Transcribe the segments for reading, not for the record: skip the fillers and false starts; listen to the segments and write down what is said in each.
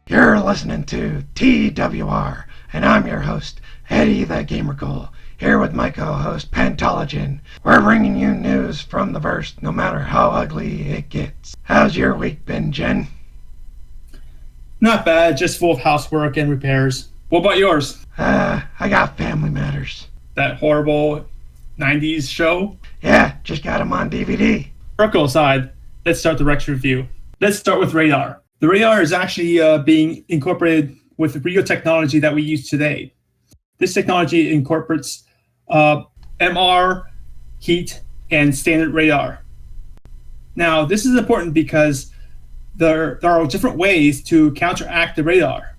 You're listening to TWR, and I'm your host, Eddie the Gamer Ghoul, here with my co-host, Pantologen. We're bringing you news from the verse, no matter how ugly it gets. How's your week been, Jen? Not bad, just full of housework and repairs. What about yours? I got family matters. That horrible 90s show? Yeah, just got them on DVD. Urkel aside, let's start the Rex review. Let's start with radar. The radar is actually being incorporated with the real technology that we use today. This technology incorporates MR, heat, and standard radar. Now, this is important because there are different ways to counteract the radar.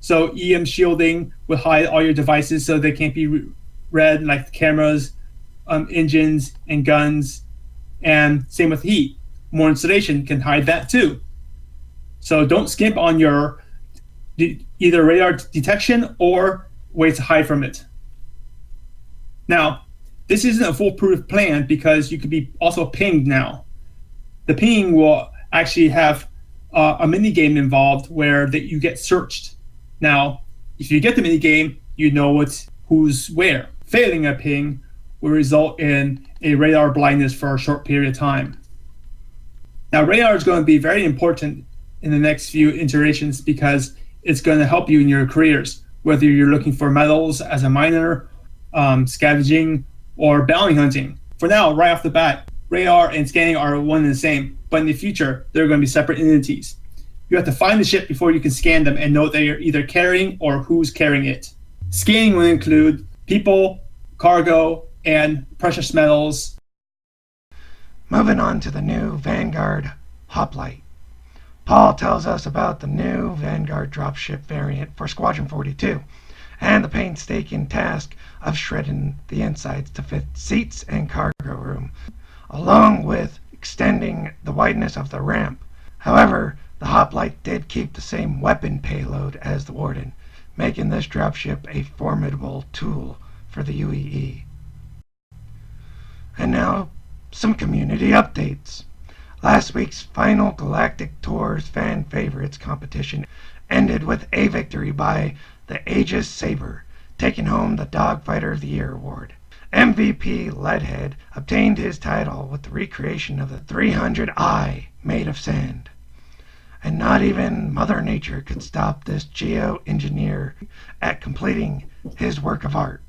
So EM shielding will hide all your devices so they can't be read, like the cameras, engines, and guns. And same with heat. More insulation can hide that too. So don't skimp on your either radar detection or ways to hide from it. Now, this isn't a foolproof plan because you could be also pinged now. The ping will actually have a mini game involved where that you get searched. Now, if you get the mini game, you know who's where. Failing a ping will result in a radar blindness for a short period of time. Now, radar is going to be very important in the next few iterations because it's going to help you in your careers, whether you're looking for medals as a miner, scavenging, or bounty hunting. For now, right off the bat, radar and scanning are one and the same, but in the future, they're going to be separate entities. You have to find the ship before you can scan them and know that you're either carrying or who's carrying it. Scanning will include people, cargo, and precious metals. Moving on to the new Vanguard Hoplite. Paul tells us about the new Vanguard dropship variant for Squadron 42 and the painstaking task of shredding the insides to fit seats and cargo room, along with extending the wideness of the ramp. However, the Hoplite did keep the same weapon payload as the Warden, making this dropship a formidable tool for the UEE. And now, some community updates. Last week's final Galactic Tours Fan Favorites competition ended with a victory by the Aegis Saber, taking home the Dogfighter of the Year award. MVP Leadhead obtained his title with the recreation of the 300i made of sand. And not even Mother Nature could stop this geo-engineer at completing his work of art.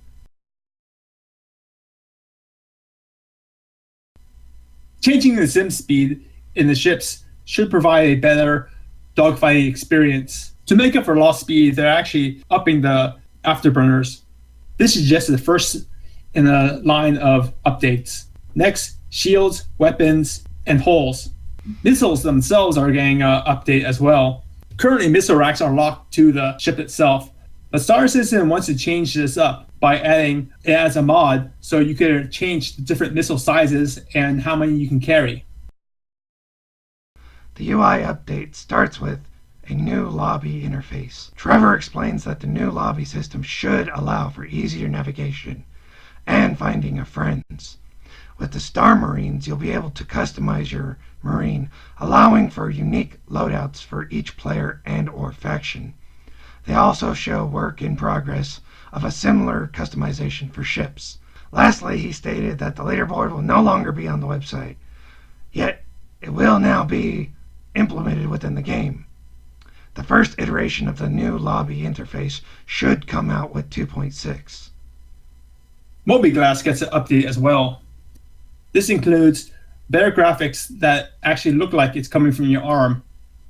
Changing the sim speed in the ships should provide a better dogfighting experience. To make up for lost speed, they're actually upping the afterburners. This is just the first in a line of updates. Next, shields, weapons, and hulls. Missiles themselves are getting an update as well. Currently, missile racks are locked to the ship itself, but Star Citizen wants to change this up by adding it as a mod so you can change the different missile sizes and how many you can carry. The UI update starts with a new lobby interface. Trevor explains that the new lobby system should allow for easier navigation and finding of friends. With the Star Marines, you'll be able to customize your Marine, allowing for unique loadouts for each player and or faction. They also show work in progress of a similar customization for ships. Lastly, he stated that the leaderboard will no longer be on the website, yet it will now be implemented within the game. The first iteration of the new lobby interface should come out with 2.6. Mobiglass gets an update as well. This includes better graphics that actually look like it's coming from your arm.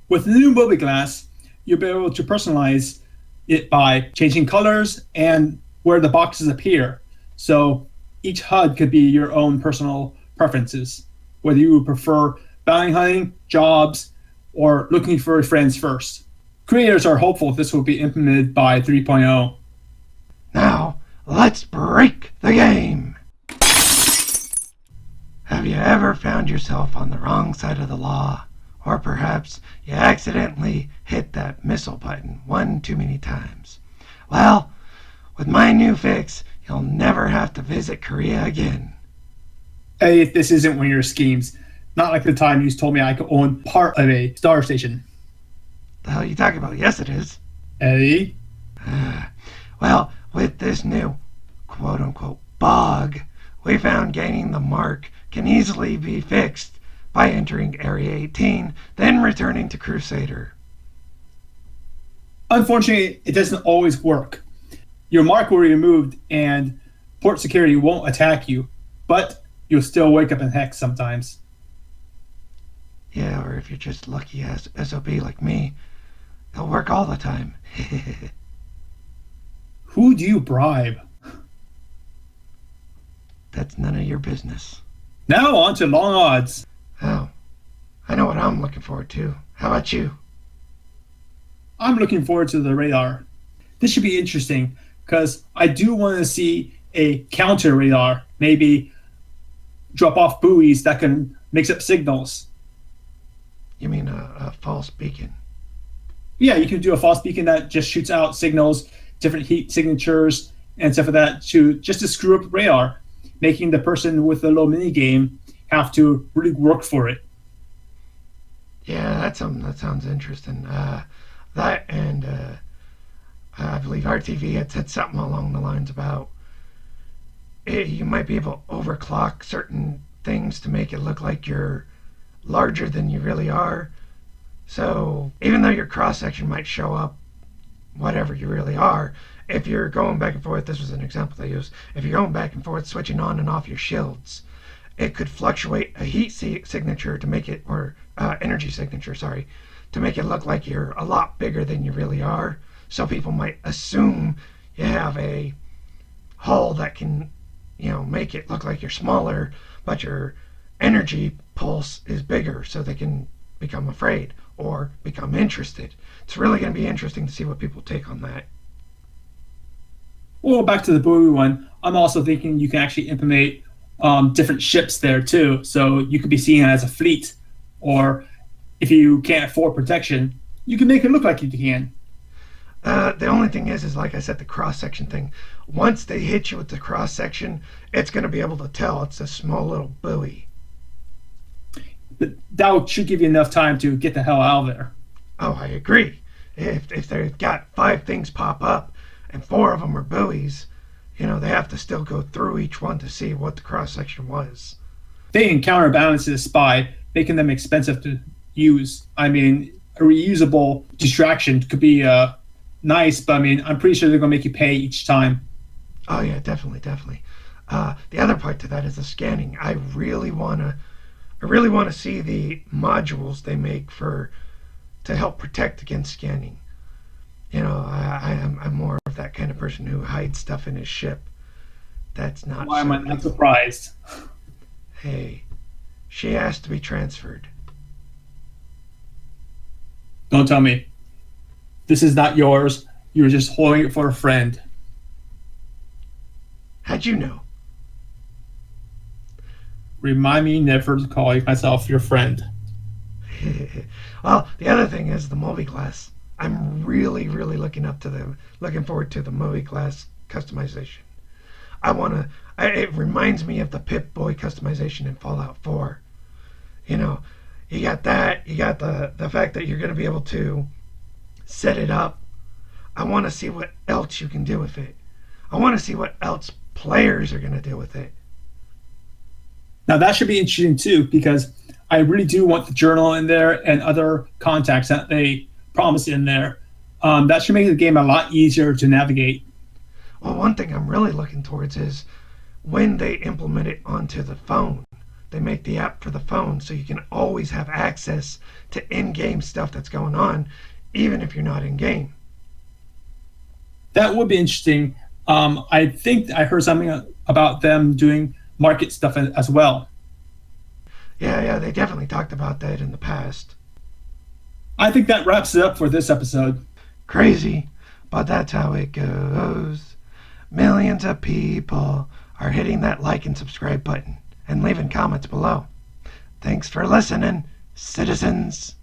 With the new Mobiglass, you'll be able to personalize it by changing colors and where the boxes appear. So each HUD could be your own personal preferences, whether you would prefer bounty hunting, jobs, or looking for friends first. Creators are hopeful this will be implemented by 3.0. Now, let's break the game! Have you ever found yourself on the wrong side of the law? Or perhaps you accidentally hit that missile button one too many times? Well, with my new fix, you'll never have to visit Korea again. Hey, this isn't one of your schemes. Not like the time you told me I could own part of a star station. The hell are you talking about? Yes, it is. Eddie? Well, with this new quote-unquote bug, we found gaining the mark can easily be fixed by entering Area 18, then returning to Crusader. Unfortunately, it doesn't always work. Your mark will be removed and port security won't attack you, but you'll still wake up in hex sometimes. Yeah, or if you're just lucky as SOB like me, it'll work all the time. Who do you bribe? That's none of your business. Now on to long odds. Oh, I know what I'm looking forward to. How about you? I'm looking forward to the radar. This should be interesting because I do want to see a counter radar, maybe drop off buoys that can mix up signals. You mean a false beacon? Yeah, you can do a false beacon that just shoots out signals, different heat signatures, and stuff like that to screw up radar, making the person with the little mini game have to really work for it. Yeah, that sounds interesting. That and I believe RTV had said something along the lines about you might be able to overclock certain things to make it look like you're larger than you really are. So even though your cross section might show up whatever you really are, if you're going back and forth, this was an example they used, if you're going back and forth switching on and off your shields, it could fluctuate a heat signature to make it, or energy signature, sorry, to make it look like you're a lot bigger than you really are. So people might assume you have a hull that can, make it look like you're smaller, but your energy pulse is bigger, so they can become afraid or become interested. It's really going to be interesting to see what people take on that. Well, back to the buoy one, I'm also thinking you can actually implement different ships there too. So you could be seen as a fleet, or if you can't afford protection, you can make it look like you can. The only thing is like I said, the cross-section thing. Once they hit you with the cross-section, it's going to be able to tell it's a small little buoy. But that should give you enough time to get the hell out of there. Oh, I agree. If they've got 5 things pop up and 4 of them are buoys, they have to still go through each one to see what the cross-section was. They can counterbalance the spy, making them expensive to use. I mean, a reusable distraction could be nice, but I mean, I'm pretty sure they're going to make you pay each time. Oh yeah, definitely. The other part to that is the scanning. I really want to see the modules they make to help protect against scanning. I'm more of that kind of person who hides stuff in his ship. That's not. Why am I not surprised? Hey, she asked to be transferred. Don't tell me. This is not yours. You were just holding it for a friend. How'd you know? Remind me never to call myself your friend. Well, the other thing is the Mobiglass. I'm really looking forward to the Mobiglass customization. It reminds me of the Pip-Boy customization in Fallout 4. You got that, you got the fact that you're going to be able to set it up. I want to see what else you can do with it. I want to see what else players are going to do with it. Now that should be interesting too, because I really do want the journal in there and other contacts that they promised in there. That should make the game a lot easier to navigate. Well, one thing I'm really looking towards is when they implement it onto the phone. They make the app for the phone so you can always have access to in-game stuff that's going on, even if you're not in-game. That would be interesting. I think I heard something about them doing market stuff as well. Yeah, they definitely talked about that in the past. I think that wraps it up for this episode. Crazy, but that's how it goes. Millions of people are hitting that like and subscribe button and leaving comments below. Thanks for listening, citizens.